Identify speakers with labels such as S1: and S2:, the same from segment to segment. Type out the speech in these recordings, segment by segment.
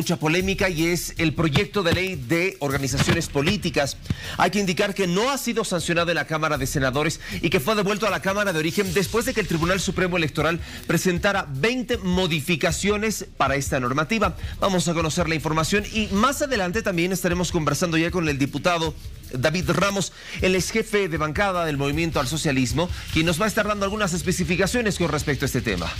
S1: mucha polémica y es el proyecto de ley de organizaciones políticas. Hay que indicar que no ha sido sancionado en la Cámara de Senadores y que fue devuelto a la Cámara de Origen después de que el Tribunal Supremo Electoral presentara 20 modificaciones para esta normativa. Vamos a conocer la información y más adelante también estaremos conversando ya con el diputado David Ramos, el ex jefe de bancada del Movimiento al Socialismo, quien nos va a estar dando algunas especificaciones con respecto a este tema.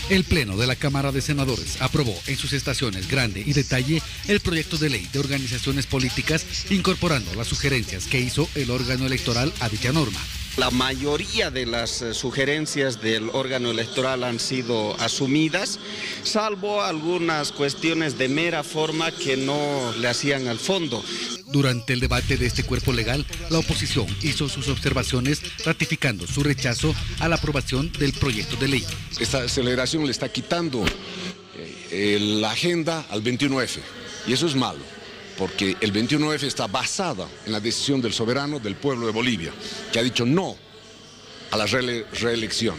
S2: El Pleno de la Cámara de Senadores aprobó en sus estaciones grande y detalle el proyecto de ley de organizaciones políticas, incorporando las sugerencias que hizo el órgano electoral a dicha norma.
S3: La mayoría de las sugerencias del órgano electoral han sido asumidas, salvo algunas cuestiones de mera forma que no le hacían al fondo.
S2: Durante el debate de este cuerpo legal, la oposición hizo sus observaciones ratificando su rechazo a la aprobación del proyecto de ley.
S4: Esta aceleración le está quitando la agenda al 21F y eso es malo, porque el 21F está basada en la decisión del soberano del pueblo de Bolivia, que ha dicho no a la reelección.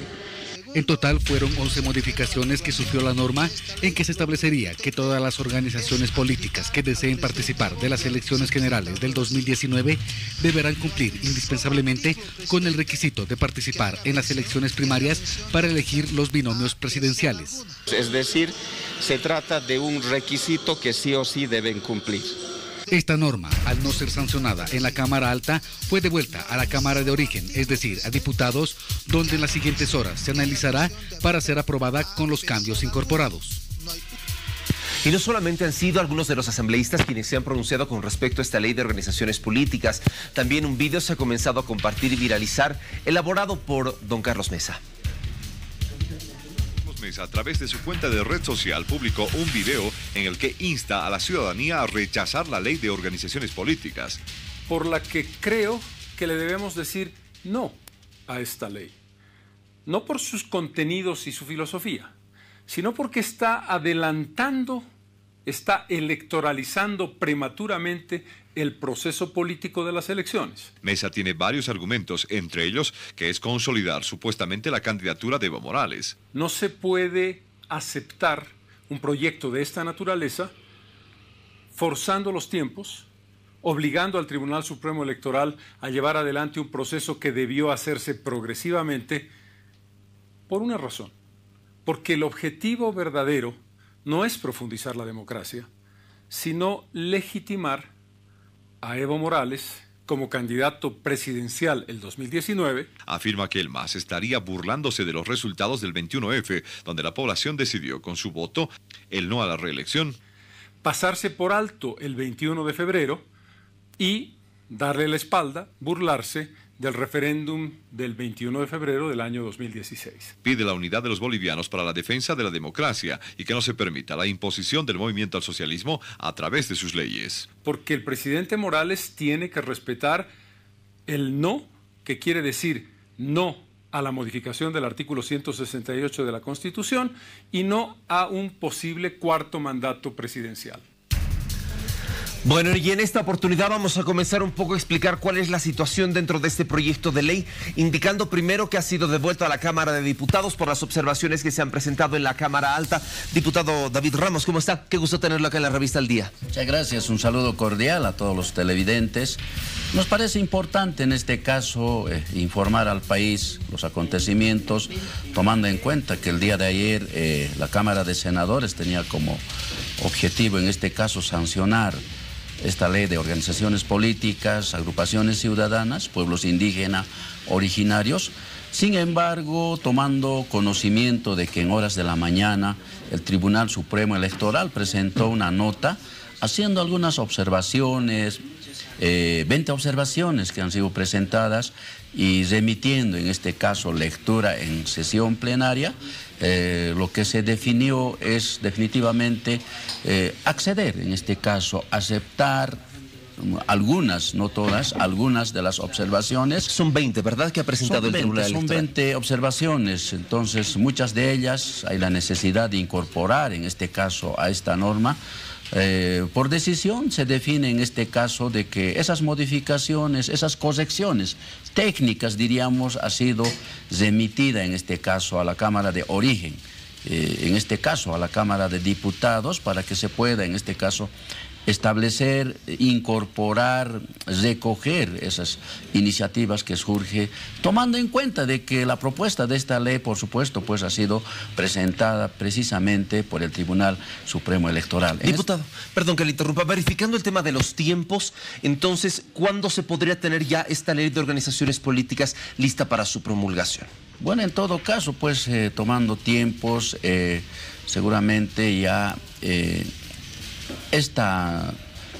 S2: En total fueron 11 modificaciones que sufrió la norma en que se establecería que todas las organizaciones políticas que deseen participar de las elecciones generales del 2019 deberán cumplir indispensablemente con el requisito de participar en las elecciones primarias para elegir los binomios presidenciales.
S3: Es decir, se trata de un requisito que sí o sí deben cumplir.
S2: Esta norma, al no ser sancionada en la Cámara Alta, fue devuelta a la Cámara de Origen, es decir, a diputados, donde en las siguientes horas se analizará para ser aprobada con los cambios incorporados.
S1: Y no solamente han sido algunos de los asambleístas quienes se han pronunciado con respecto a esta ley de organizaciones políticas, también un video se ha comenzado a compartir y viralizar, elaborado por don Carlos Mesa.
S5: A través de su cuenta de red social publicó un video en el que insta a la ciudadanía a rechazar la ley de organizaciones políticas.
S6: Por la que creo que le debemos decir no a esta ley. No por sus contenidos y su filosofía, sino porque está adelantando, está electoralizando prematuramente el proceso político de las elecciones.
S5: Mesa tiene varios argumentos, entre ellos que es consolidar supuestamente la candidatura de Evo Morales.
S6: No se puede aceptar un proyecto de esta naturaleza forzando los tiempos, obligando al Tribunal Supremo Electoral a llevar adelante un proceso que debió hacerse progresivamente por una razón. Porque el objetivo verdadero no es profundizar la democracia, sino legitimar a Evo Morales como candidato presidencial el 2019.
S5: Afirma que el MAS estaría burlándose de los resultados del 21F, donde la población decidió con su voto el no a la reelección.
S6: Pasarse por alto el 21 de febrero y darle la espalda, burlarse del referéndum del 21 de febrero del año 2016.
S5: Pide la unidad de los bolivianos para la defensa de la democracia y que no se permita la imposición del movimiento al socialismo a través de sus leyes.
S6: Porque el presidente Morales tiene que respetar el no, que quiere decir no a la modificación del artículo 168 de la Constitución y no a un posible cuarto mandato presidencial.
S1: Bueno, y en esta oportunidad vamos a comenzar un poco a explicar cuál es la situación dentro de este proyecto de ley, indicando primero que ha sido devuelto a la Cámara de Diputados por las observaciones que se han presentado en la Cámara Alta. Diputado David Ramos, ¿cómo está? Qué gusto tenerlo acá en la revista El Día.
S7: Muchas gracias, un saludo cordial a todos los televidentes. Nos parece importante en este caso informar al país los acontecimientos, tomando en cuenta que el día de ayer la Cámara de Senadores tenía como objetivo en este caso sancionar esta ley de organizaciones políticas, agrupaciones ciudadanas, pueblos indígenas originarios. Sin embargo, tomando conocimiento de que en horas de la mañana el Tribunal Supremo Electoral presentó una nota haciendo algunas observaciones, 20 observaciones que han sido presentadas y remitiendo en este caso lectura en sesión plenaria, lo que se definió es definitivamente acceder, en este caso, aceptar algunas, no todas, algunas de las observaciones.
S1: Son 20, ¿verdad?, que ha presentado el Tribunal Electoral.
S7: Son 20 observaciones, entonces muchas de ellas hay la necesidad de incorporar, en este caso, a esta norma. Por decisión se define en este caso de que esas modificaciones, esas correcciones técnicas, diríamos, ha sido remitida en este caso a la Cámara de Origen. en este caso a la Cámara de Diputados, para que se pueda en este caso establecer, incorporar, recoger esas iniciativas que surgen, tomando en cuenta de que la propuesta de esta ley, por supuesto, pues ha sido presentada precisamente por el Tribunal Supremo Electoral.
S1: Diputado, perdón que le interrumpa, verificando el tema de los tiempos, entonces, ¿cuándo se podría tener ya esta ley de organizaciones políticas lista para su promulgación?
S7: Bueno, en todo caso, pues tomando tiempos, seguramente ya esta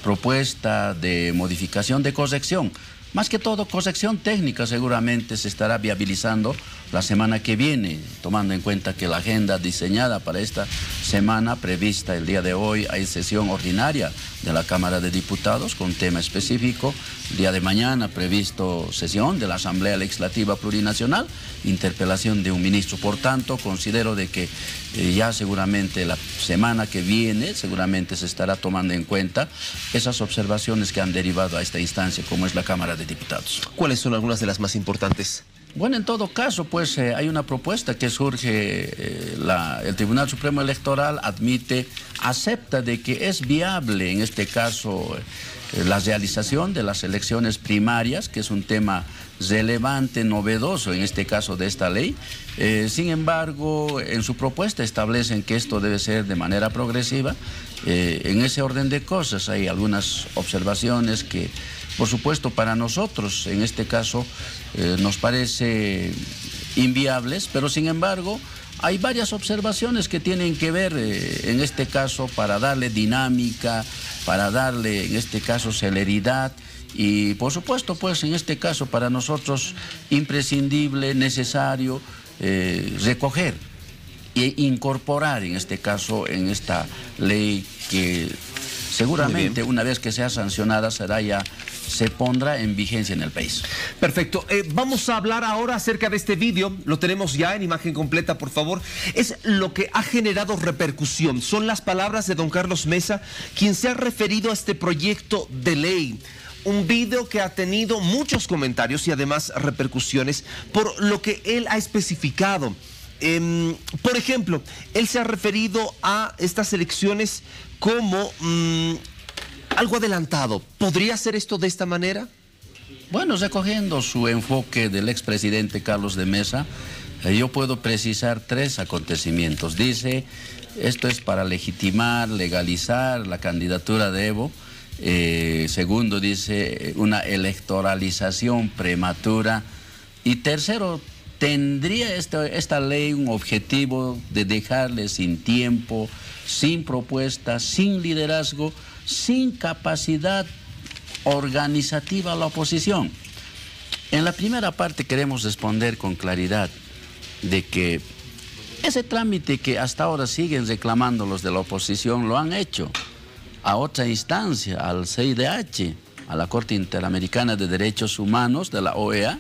S7: propuesta de modificación de corrección, más que todo corrección técnica, seguramente se estará viabilizando la semana que viene, tomando en cuenta que la agenda diseñada para esta semana, prevista el día de hoy, hay sesión ordinaria de la Cámara de Diputados con tema específico. El día de mañana previsto sesión de la Asamblea Legislativa Plurinacional, interpelación de un ministro. Por tanto, considero de que ya seguramente la semana que viene seguramente se estará tomando en cuenta esas observaciones que han derivado a esta instancia, como es la Cámara de Diputados.
S1: ¿Cuáles son algunas de las más importantes?
S7: Bueno, en todo caso, pues hay una propuesta que surge, el Tribunal Supremo Electoral acepta de que es viable, en este caso, la realización de las elecciones primarias, que es un tema relevante, novedoso en este caso de esta ley. Sin embargo, en su propuesta establecen que esto debe ser de manera progresiva. En ese orden de cosas hay algunas observaciones que, por supuesto, para nosotros, en este caso, nos parece inviables, pero sin embargo, hay varias observaciones que tienen que ver, en este caso, para darle dinámica, para darle, en este caso, celeridad y, por supuesto, pues, en este caso, para nosotros, imprescindible, necesario, recoger e incorporar, en este caso, en esta ley que seguramente una vez que sea sancionada se pondrá en vigencia en el país.
S1: Perfecto. Vamos a hablar ahora acerca de este vídeo. Lo tenemos ya en imagen completa, por favor. Es lo que ha generado repercusión. Son las palabras de don Carlos Mesa, quien se ha referido a este proyecto de ley. Un video que ha tenido muchos comentarios y además repercusiones por lo que él ha especificado. Por ejemplo, él se ha referido a estas elecciones como algo adelantado. ¿Podría ser esto de esta manera?
S7: Bueno, recogiendo su enfoque del expresidente Carlos de Mesa, yo puedo precisar 3 acontecimientos. Dice, esto es para legitimar, legalizar la candidatura de Evo. Segundo, dice, una electoralización prematura. Y tercero, ¿tendría esta ley un objetivo de dejarle sin tiempo, sin propuesta, sin liderazgo, sin capacidad organizativa a la oposición? En la primera parte queremos responder con claridad de que ese trámite que hasta ahora siguen reclamando los de la oposición lo han hecho a otra instancia, al CIDH, a la Corte Interamericana de Derechos Humanos de la OEA,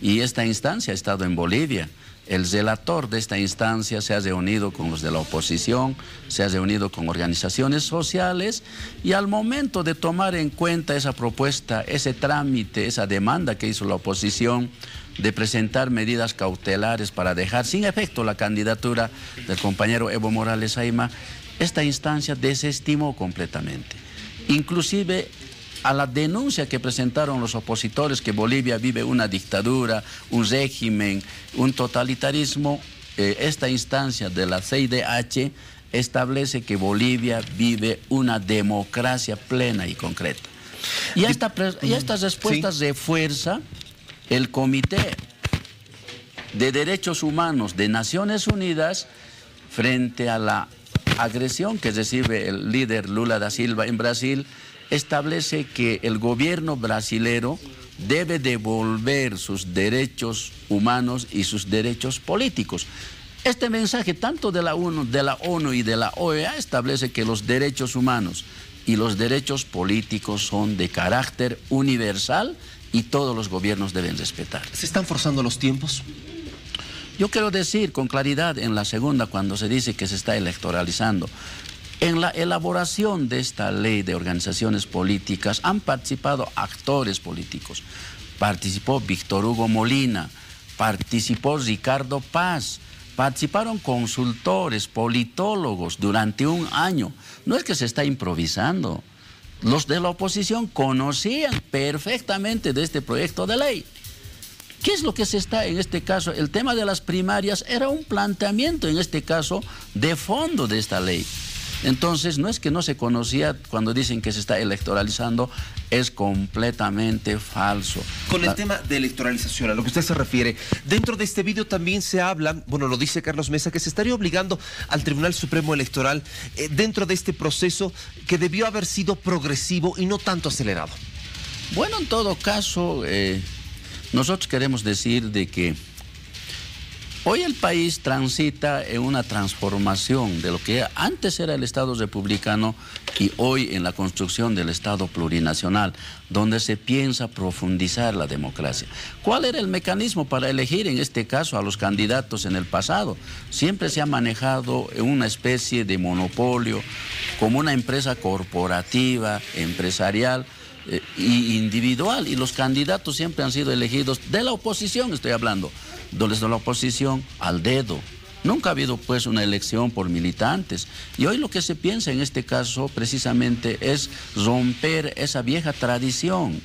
S7: y esta instancia ha estado en Bolivia. El relator de esta instancia se ha reunido con los de la oposición, se ha reunido con organizaciones sociales, y al momento de tomar en cuenta esa propuesta, ese trámite, esa demanda que hizo la oposición de presentar medidas cautelares para dejar sin efecto la candidatura del compañero Evo Morales Ayma, esta instancia desestimó completamente. Inclusive a la denuncia que presentaron los opositores que Bolivia vive una dictadura, un régimen, un totalitarismo, esta instancia de la CIDH establece que Bolivia vive una democracia plena y concreta. Y estas respuestas refuerza el Comité de Derechos Humanos de Naciones Unidas frente a la agresión que recibe el líder Lula da Silva en Brasil. Establece que el gobierno brasilero debe devolver sus derechos humanos y sus derechos políticos. Este mensaje, tanto de la ONU y de la OEA, establece que los derechos humanos y los derechos políticos son de carácter universal y todos los gobiernos deben respetar.
S1: ¿Se están forzando los tiempos?
S7: Yo quiero decir con claridad en la segunda, cuando se dice que se está electoralizando. En la elaboración de esta ley de organizaciones políticas han participado actores políticos. Participó Víctor Hugo Molina, participó Ricardo Paz, participaron consultores, politólogos durante un año. No es que se está improvisando. Los de la oposición conocían perfectamente de este proyecto de ley. ¿Qué es lo que se está en este caso? El tema de las primarias era un planteamiento, en este caso, de fondo de esta ley. Entonces, no es que no se conocía cuando dicen que se está electoralizando, es completamente falso.
S1: Con el tema de electoralización, a lo que usted se refiere, dentro de este vídeo también se habla, bueno, lo dice Carlos Mesa, que se estaría obligando al Tribunal Supremo Electoral dentro de este proceso que debió haber sido progresivo y no tanto acelerado.
S7: Bueno, en todo caso, nosotros queremos decir de que hoy el país transita en una transformación de lo que antes era el Estado republicano y hoy en la construcción del Estado plurinacional, donde se piensa profundizar la democracia. ¿Cuál era el mecanismo para elegir en este caso a los candidatos en el pasado? Siempre se ha manejado en una especie de monopolio, como una empresa corporativa, empresarial, y individual, y los candidatos siempre han sido elegidos de la oposición, estoy hablando, desde la oposición al dedo. Nunca ha habido pues una elección por militantes, y hoy lo que se piensa en este caso precisamente es romper esa vieja tradición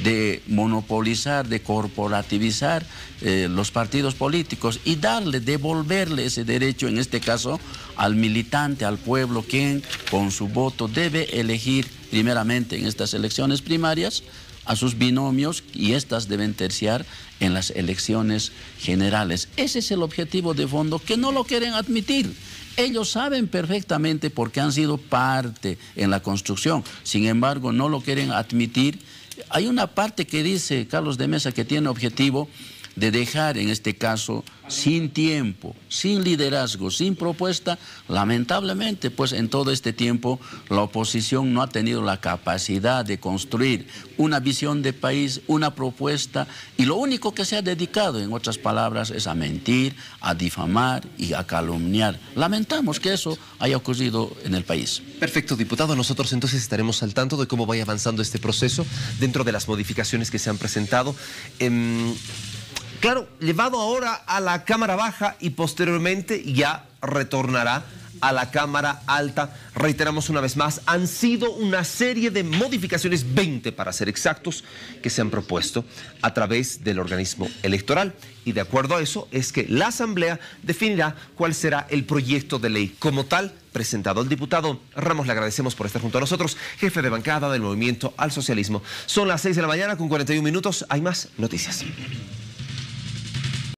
S7: de monopolizar, de corporativizar los partidos políticos y devolverle ese derecho, en este caso, al militante, al pueblo, quien con su voto debe elegir primeramente en estas elecciones primarias a sus binomios, y estas deben terciar en las elecciones generales. Ese es el objetivo de fondo, que no lo quieren admitir. Ellos saben perfectamente porque han sido parte en la construcción, sin embargo no lo quieren admitir. Hay una parte que dice Carlos de Mesa que tiene objetivo de dejar, en este caso, sin tiempo, sin liderazgo, sin propuesta. Lamentablemente, pues en todo este tiempo la oposición no ha tenido la capacidad de construir una visión de país, una propuesta, y lo único que se ha dedicado, en otras palabras, es a mentir, a difamar y a calumniar. Lamentamos que eso haya ocurrido en el país.
S1: Perfecto, diputado. Nosotros entonces estaremos al tanto de cómo vaya avanzando este proceso dentro de las modificaciones que se han presentado. Claro, llevado ahora a la Cámara Baja y posteriormente ya retornará a la Cámara Alta. Reiteramos una vez más, han sido una serie de modificaciones, 20 para ser exactos, que se han propuesto a través del organismo electoral. Y de acuerdo a eso es que la Asamblea definirá cuál será el proyecto de ley como tal presentado. Al diputado Ramos le agradecemos por estar junto a nosotros, jefe de bancada del Movimiento al Socialismo. Son las 6 de la mañana con 41 minutos. Hay más noticias.